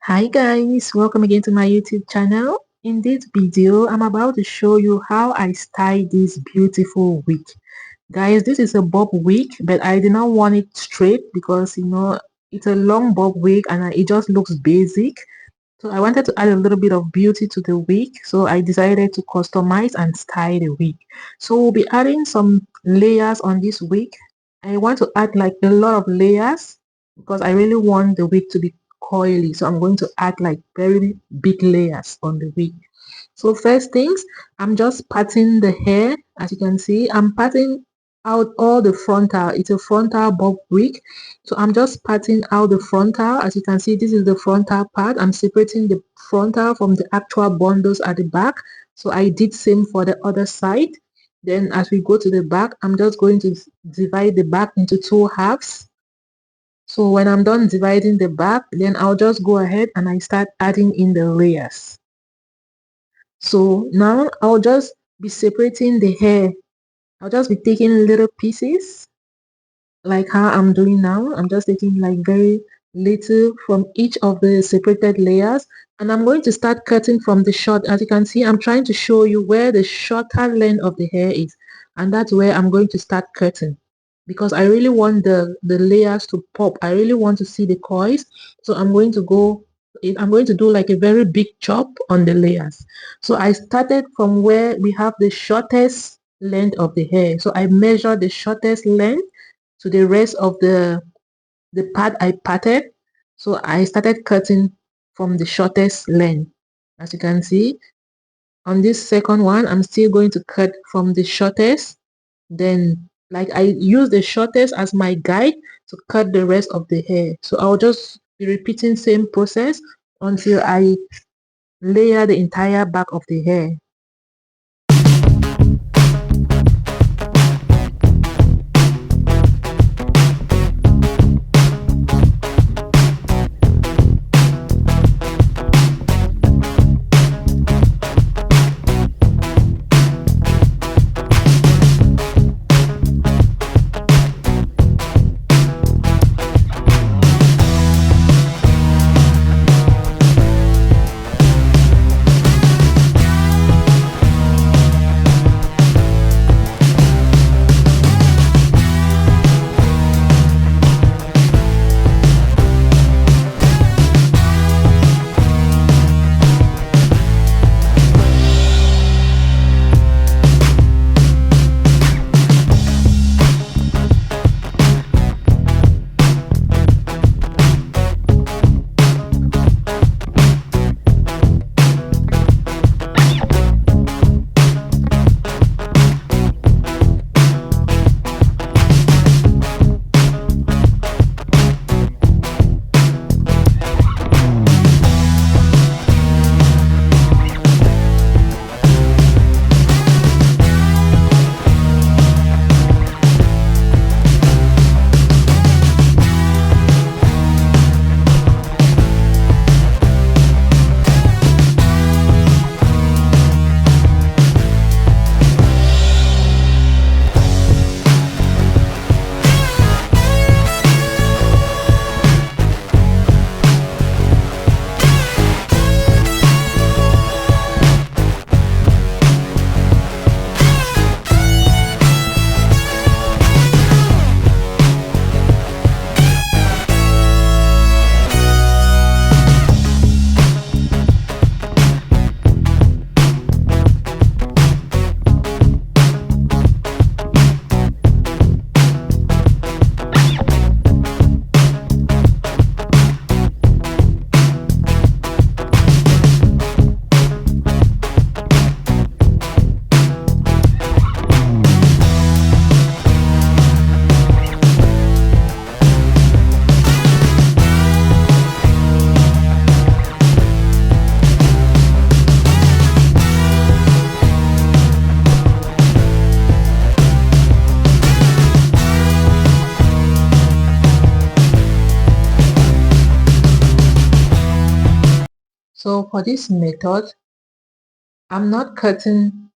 Hi guys, welcome again to my YouTube channel. In this video, I'm about to show you how I style this beautiful wig. Guys, this is a bob wig, but I did not want it straight because it's a long bob wig and it just looks basic. So I wanted to add a little bit of beauty to the wig. So I decided to customize and style the wig. So we'll be adding some layers on this wig. I want to add like a lot of layers because I really want the wig to be coily. So I'm going to add like very big layers on the wig. So first things, I'm just parting the hair. As you can see, I'm parting out all the frontal. It's a frontal bob wig. So I'm just parting out the frontal. As you can see, this is the frontal part. I'm separating the frontal from the actual bundles at the back. So I did same for the other side. Then as we go to the back, I'm just going to divide the back into two halves. So when I'm done dividing the back, then I'll just go ahead and I start adding in the layers. So now I'll just be separating the hair. I'll just be taking little pieces like how I'm doing now. I'm just taking like very little from each of the separated layers, and I'm going to start cutting from the short. As you can see, I'm trying to show you where the shorter length of the hair is, and that's where I'm going to start cutting because I really want the layers to pop. I really want to see the coils, so I'm going to do like a very big chop on the layers. So I started from where we have the shortest length of the hair. So I measured the shortest length to the rest of the part I parted. So I started cutting from the shortest length. As you can see, on this second one, I'm still going to cut from the shortest. Then like I use the shortest as my guide to cut the rest of the hair. So I'll just be repeating same process until I layer the entire back of the hair. So for this method, I'm not cutting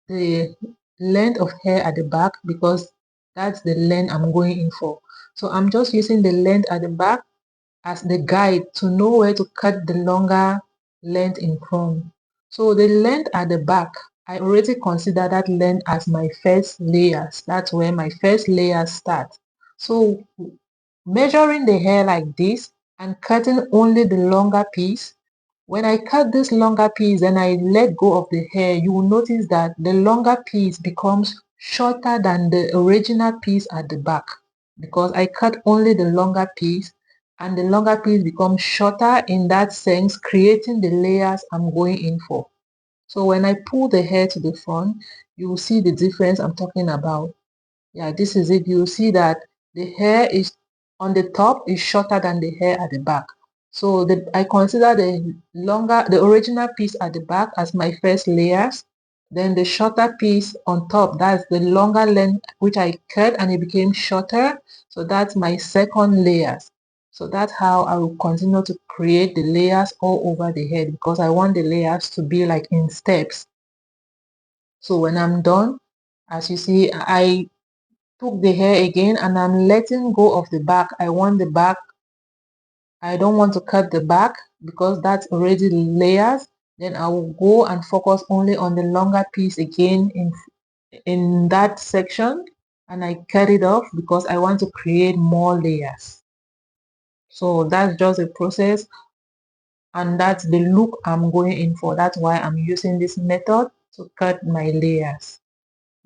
the length of hair at the back because that's the length I'm going in for. So I'm just using the length at the back as the guide to know where to cut the longer length in front. So the length at the back, I already consider that length as my first layers. That's where my first layers start. So measuring the hair like this and cutting only the longer piece, when I cut this longer piece and I let go of the hair, you will notice that the longer piece becomes shorter than the original piece at the back, because I cut only the longer piece and the longer piece becomes shorter in that sense, creating the layers I'm going in for. So when I pull the hair to the front, you will see the difference I'm talking about. Yeah, this is it. You see that the hair is on the top is shorter than the hair at the back. So I consider the original piece at the back as my first layers. Then the shorter piece on top, that's the longer length which I cut and it became shorter. So that's my second layers. So that's how I will continue to create the layers all over the head, because I want the layers to be like in steps. So when I'm done, as you see, I took the hair again and I'm letting go of the back. I want the back, I don't want to cut the back because that's already layers. Then I will go and focus only on the longer piece again in that section, and I cut it off because I want to create more layers. So that's just a process, and that's the look I'm going in for. That's why I'm using this method to cut my layers,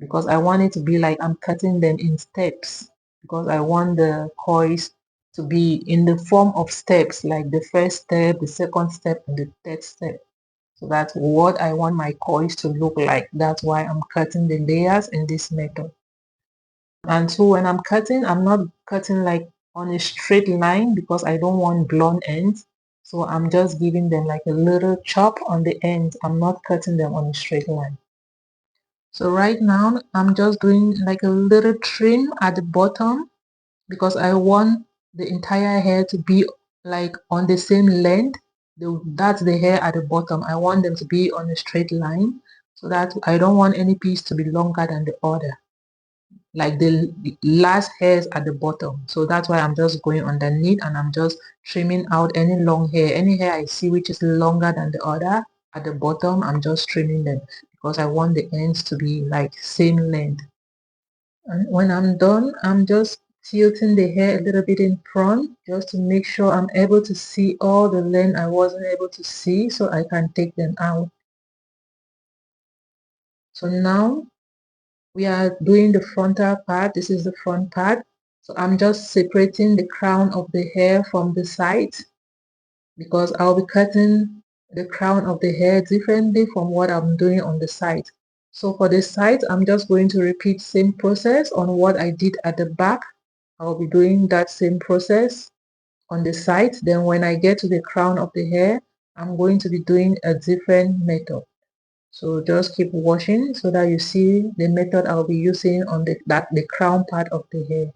because I want it to be like I'm cutting them in steps, because I want the coils to be in the form of steps, like the first step, the second step, and the third step. So that's what I want my coils to look like. That's why I'm cutting the layers in this method. And so when I'm cutting, I'm not cutting like on a straight line because I don't want blunt ends. So I'm just giving them like a little chop on the end. I'm not cutting them on a straight line. So right now I'm just doing like a little trim at the bottom, because I want the entire hair to be like on the same length. That's the hair at the bottom. I want them to be on a straight line, so that I don't want any piece to be longer than the other, like the last hairs at the bottom. So that's why I'm just going underneath and I'm just trimming out any long hair. Any hair I see which is longer than the other at the bottom, I'm just trimming them, because I want the ends to be like same length. And when I'm done, I'm just tilting the hair a little bit in front, just to make sure I'm able to see all the length I wasn't able to see, so I can take them out. So now we are doing the frontal part. This is the front part. So I'm just separating the crown of the hair from the side, because I'll be cutting the crown of the hair differently from what I'm doing on the side. So for the side, I'm just going to repeat same process on what I did at the back. I'll be doing that same process on the side. Then when I get to the crown of the hair, I'm going to be doing a different method. So just keep watching so that you see the method I'll be using on the crown part of the hair.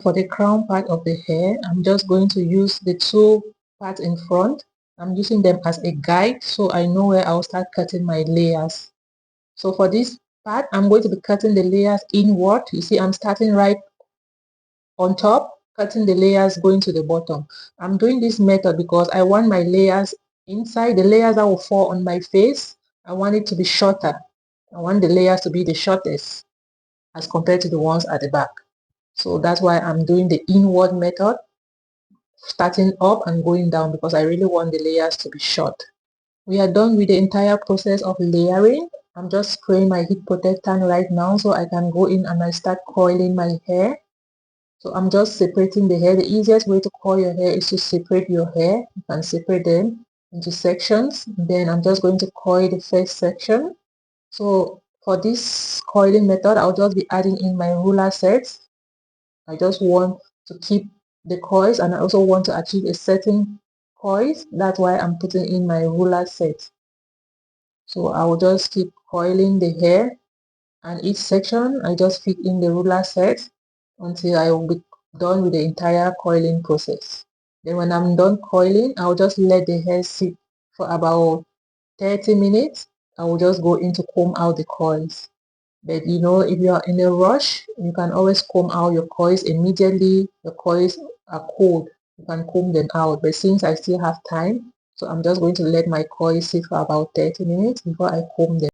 For the crown part of the hair, I'm just going to use the two parts in front. I'm using them as a guide, so I know where I'll start cutting my layers. So for this part, I'm going to be cutting the layers inward. You see, I'm starting right on top, cutting the layers going to the bottom. I'm doing this method because I want my layers inside, the layers that will fall on my face, I want it to be shorter. I want the layers to be the shortest as compared to the ones at the back. So that's why I'm doing the inward method, starting up and going down, because I really want the layers to be short. We are done with the entire process of layering. I'm just spraying my heat protectant right now so I can go in and I start coiling my hair. So I'm just separating the hair. The easiest way to coil your hair is to separate your hair. You can separate them into sections. Then I'm just going to coil the first section. So for this coiling method, I'll just be adding in my ruler sets. I just want to keep the coils, and I also want to achieve a certain coils. That's why I'm putting in my ruler set. So I will just keep coiling the hair, and each section I just fit in the ruler set until I will be done with the entire coiling process. Then when I'm done coiling, I'll just let the hair sit for about 30 minutes. I will just go in to comb out the coils. But you know, if you are in a rush, you can always comb out your coils immediately. The coils are cold, you can comb them out. But since I still have time, so I'm just going to let my coils sit for about 30 minutes before I comb them.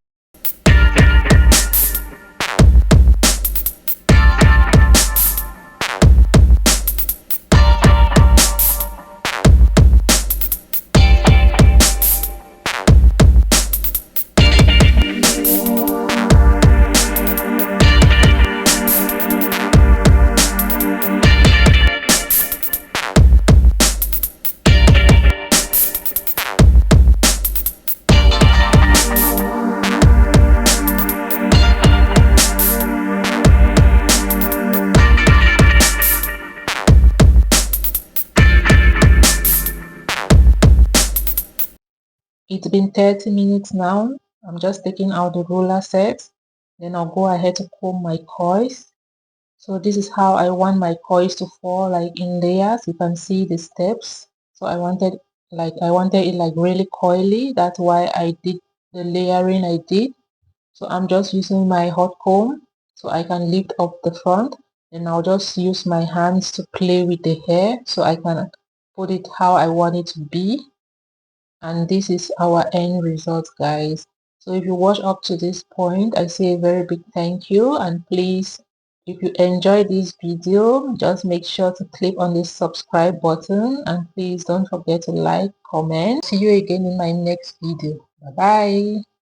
It's been 30 minutes now. I'm just taking out the roller set. Then I'll go ahead to comb my coils. So this is how I want my coils to fall, like in layers. You can see the steps. So I wanted it like really coily. That's why I did the layering I did. So I'm just using my hot comb so I can lift up the front. And I'll just use my hands to play with the hair so I can put it how I want it to be. And this is our end result, guys. So if you watch up to this point, I say a very big thank you, and please, if you enjoyed this video, just make sure to click on the subscribe button, and please don't forget to like, comment. See you again in my next video. Bye bye.